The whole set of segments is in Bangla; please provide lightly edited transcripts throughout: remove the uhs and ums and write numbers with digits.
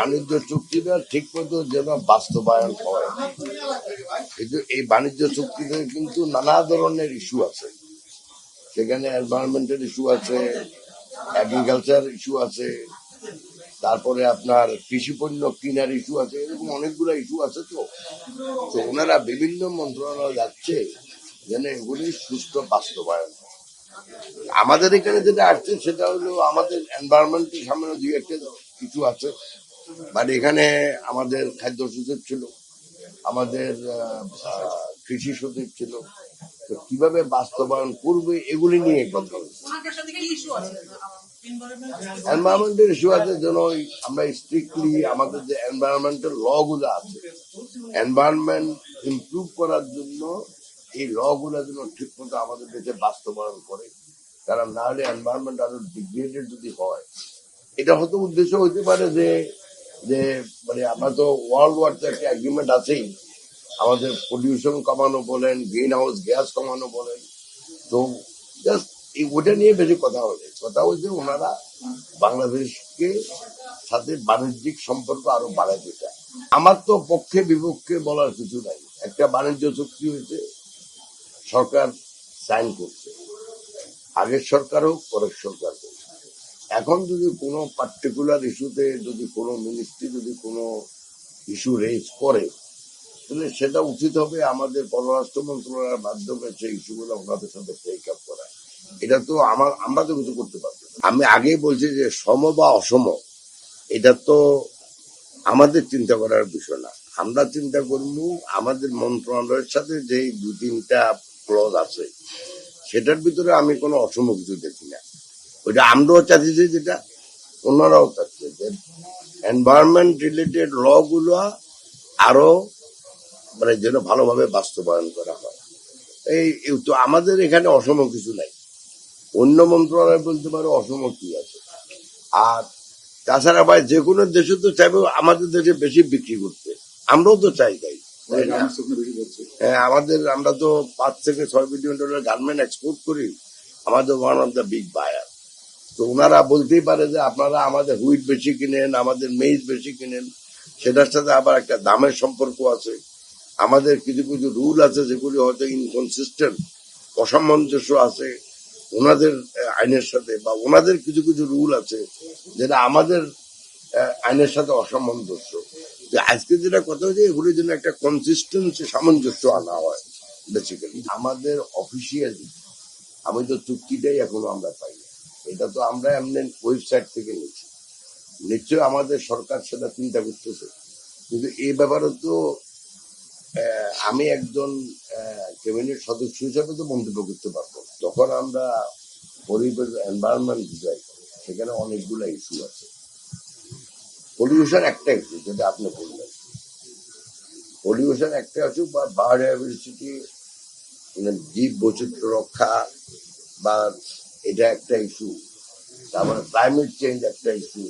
বাণিজ্য চুক্তিটা ঠিক মতো যেন বাস্তবায়ন হয়, কিন্তু এই বাণিজ্য চুক্তিতে কিন্তু নানা ধরনের ইস্যু আছে। সেখানে এনভায়রনমেন্টাল ইস্যু আছে, এগ্রিকালচার ইস্যু আছে, তারপরে আপনার কৃষি পণ্য কিনার ইস্যু আছে, এরকম অনেকগুলো ইস্যু আছে। তো তো ওনারা বিভিন্ন মন্ত্রণালয় যাচ্ছে যেন এগুলি সুষ্ঠু বাস্তবায়ন হয়। আমাদের এখানে যেটা আসছে সেটা হলো আমাদের এনভায়রনমেন্টের সামনে দুই একটা কিছু আছে, বাট এখানে আমাদের খাদ্য সচিব ছিল, আমাদের কৃষি সচিব ছিল, তো কিভাবে বাস্তবায়ন করবে এগুলি নিয়ে কথা হচ্ছে। এনভায়রনমেন্টের ইস্যু আছে যেন আমরা স্ট্রিক্টলি আমাদের যে এনভায়রনমেন্টাল ল গুলো আছে, এনভায়রনমেন্ট ইমপ্রুভ করার জন্য এই ল গুলা যেন ঠিক মতো আমাদের দেশে বাস্তবায়ন করে, কারণ না হলে এনভায়রনমেন্ট আরো ডিগ্রেডেড যদি হয়, এটা হয়তো উদ্দেশ্য হইতে পারে যে যে মানে আমরা তো ওয়ার্ল্ড ওয়ার একটা এগ্রিমেন্ট আছেই, আমাদের পলিউশন কমানো বলেন, গ্রিন হাউস গ্যাস কমানো বলেন, তো জাস্ট ওটা নিয়ে বেশি কথা হয়েছে। কথা হয়েছে ওনারা বাংলাদেশকে সাথে বাণিজ্যিক সম্পর্ক আরো বাড়াতে চায়। আমার তো পক্ষে বিপক্ষে বলার কিছু নাই, একটা বাণিজ্য চুক্তি হয়েছে, সরকার সাইন করছে, আগের সরকার হোক পরের সরকার হোক। এখন যদি কোনো পার্টিকুলার ইস্যুতে যদি কোনো মিনিস্ট্রি যদি কোনো ইস্যু রেজ করে, তাহলে সেটা উচিত হবে আমাদের পররাষ্ট্র মন্ত্রণালয়ের মাধ্যমে সেই ইস্যুগুলো ওনাদের সাথে টেক আপ করা। এটা তো আমরা তো কিছু করতে পারবো না। আমি আগেই বলছি যে সম বা অসম এটা তো আমাদের চিন্তা করার বিষয় না। আমরা চিন্তা করবো আমাদের মন্ত্রণালয়ের সাথে যে দু তিনটা ক্লজ আছে সেটার ভিতরে আমি কোনো অসম কিছু দেখি না। ওইটা আমরাও চাচ্ছি যে যেটা ওনারাও চাচ্ছে যে এনভায়রনমেন্ট রিলেটেড ল গুলো আরো মানে যেন ভালোভাবে বাস্তবায়ন করা হয়। এই তো আমাদের এখানে অসম কিছু নাই, অন্য মন্ত্রণালয় বলতে পারো অসম কি আছে। আর তাছাড়া ভাই যে কোনো দেশে তো চাইবে আমাদের দেশে বেশি বিক্রি করতে, আমরাও তো চাই তাই। হ্যাঁ, আমরা তো 5 থেকে 6 বিলিয়ন ডলার গার্মেন্ট এক্সপোর্ট করি, আমাদের one of the big buyer. তো ওনারা বলতেই পারে যে আপনারা আমাদের হুইট বেশি কিনেন, আমাদের মেইজ বেশি কিনেন, সেটার সাথে আবার একটা দামের সম্পর্ক আছে। আমাদের কিছু কিছু রুল আছে যেগুলি হয়তো ইনকনসিস্টেন্ট, অসামঞ্জস্য আছে ওনাদের আইনের সাথে, বা ওনাদের কিছু কিছু রুল আছে যেটা আমাদের আইনের সাথে অসামঞ্জস্য। যে আজকে যেটা কথা হচ্ছে এগুলির জন্য একটা কনসিস্টেন্সি সামঞ্জস্য আনা হয়। বেসিক্যালি আমাদের অফিসিয়ালি আমি তো চুক্তিটাই এখনো আমরা পাই, এটা তো আমরা এমনি ওয়েবসাইট থেকে নিচ্ছি, নিশ্চয় আমাদের সরকার সেটা চিন্তা করতেছে, কিন্তু এই ব্যাপারে তো আমি একজন ক্যাবিনেট সদস্য হিসাবে তো মন্তব্য করতে পারবো। যখন আমরা পরিবেশ এনভায়রনমেন্ট যাই সেখানে অনেকগুলো ইস্যু আছে। পলিউশন একটা ইস্যু যেটা আপনি বললেন, পলিউশন একটা ইস্যু, বা বায়োডাইভার্সিটি জীব বৈচিত্র্য রক্ষা, বা এটা একটা ইস্যু। তারপরে ক্লাইমেট চেঞ্জ একটা ইস্যু।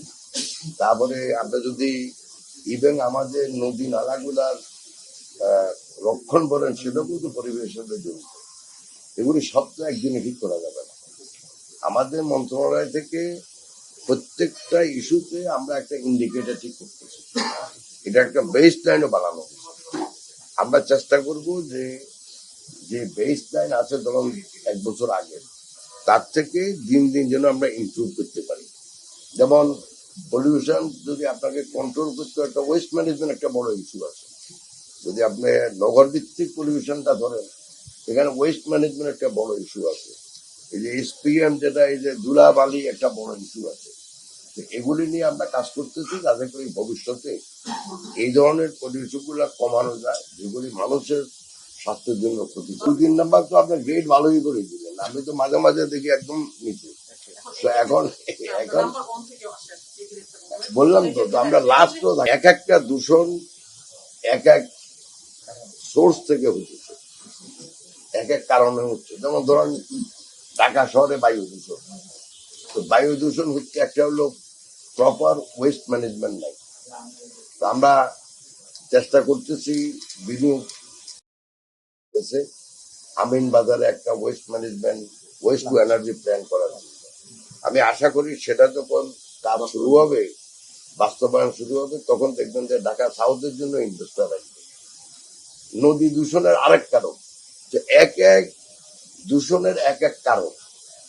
তারপরে আমরা যদি ইভেন আমাদের নদী নালাগুলার রক্ষণ বলেন, সেটাও কিন্তু পরিবেশের সাথে জড়িত। এগুলি সব তো একদিনে ঠিক করা যাবে না। আমাদের মন্ত্রণালয় থেকে প্রত্যেকটা ইস্যুতে আমরা একটা ইন্ডিকেটর ঠিক করতেছি, এটা একটা বেস লাইনও বানানো। আমরা চেষ্টা করব যে যে বেস লাইন আছে ধরুন 1 বছর আগে, তার থেকে দিন দিন যেন আমরা ইমপ্রুভ করতে পারি। যেমন পলিউশন যদি আপনাকে কন্ট্রোল করতে, একটা ওয়েস্ট ম্যানেজমেন্ট একটা বড় ইস্যু আছে। যদি আপনি নগর ভিত্তিক পলিউশনটা ধরেন, এখানে ওয়েস্ট ম্যানেজমেন্ট একটা বড় ইস্যু আছে। এই যে এসপিএম যেটা, এই যে ধুলাবালি একটা বড় ইস্যু আছে। এগুলি নিয়ে আমরা কাজ করতেছি যাতে করে ভবিষ্যতে এই ধরনের পলিউশন গুলা কমানো যায়, যেগুলি মানুষের স্বাস্থ্যের জন্য ক্ষতি। 2-3 নাম্বার তো আপনার গ্রেড ভালোই করে দিলেন, আমি তো মাঝে মাঝে দেখি একদম নিচে। তো এখন এখন বললাম তো আমরা লাস্ট তো এক একটা দূষণ এক এক সোর্স থেকে হচ্ছে, এক এক কারণে হচ্ছে। যেমন ধরেন ঢাকা শহরে বায়ু দূষণ, তো বায়ু দূষণ হচ্ছে একটা হলো প্রপার ওয়েস্ট ম্যানেজমেন্ট নাই। তো আমরা চেষ্টা করতেছি বিনিয়োগ আমিন বাজারে একটা waste management waste to energy plan করার। আমি আশা করি সেটা যখন কাজ শুরু হবে বাস্তবায়ন শুরু হবে, তখন দেখবেন যে ঢাকা সাউথের জন্য ইনভেস্টর আসবে। নদী দূষণের আরেক কারণ যে এক এক দূষণের এক এক কারণ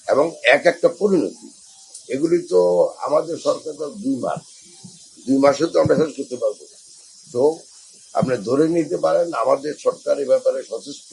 এবং এক একটা পরিণতি, এগুলি তো আমাদের সরকার তো 2 মাস, 2 মাসে তো আমরা শেষ করতে পারবো না। তো আপনি ধরে নিতে পারেন আমাদের সরকার এ ব্যাপারে সচেষ্ট।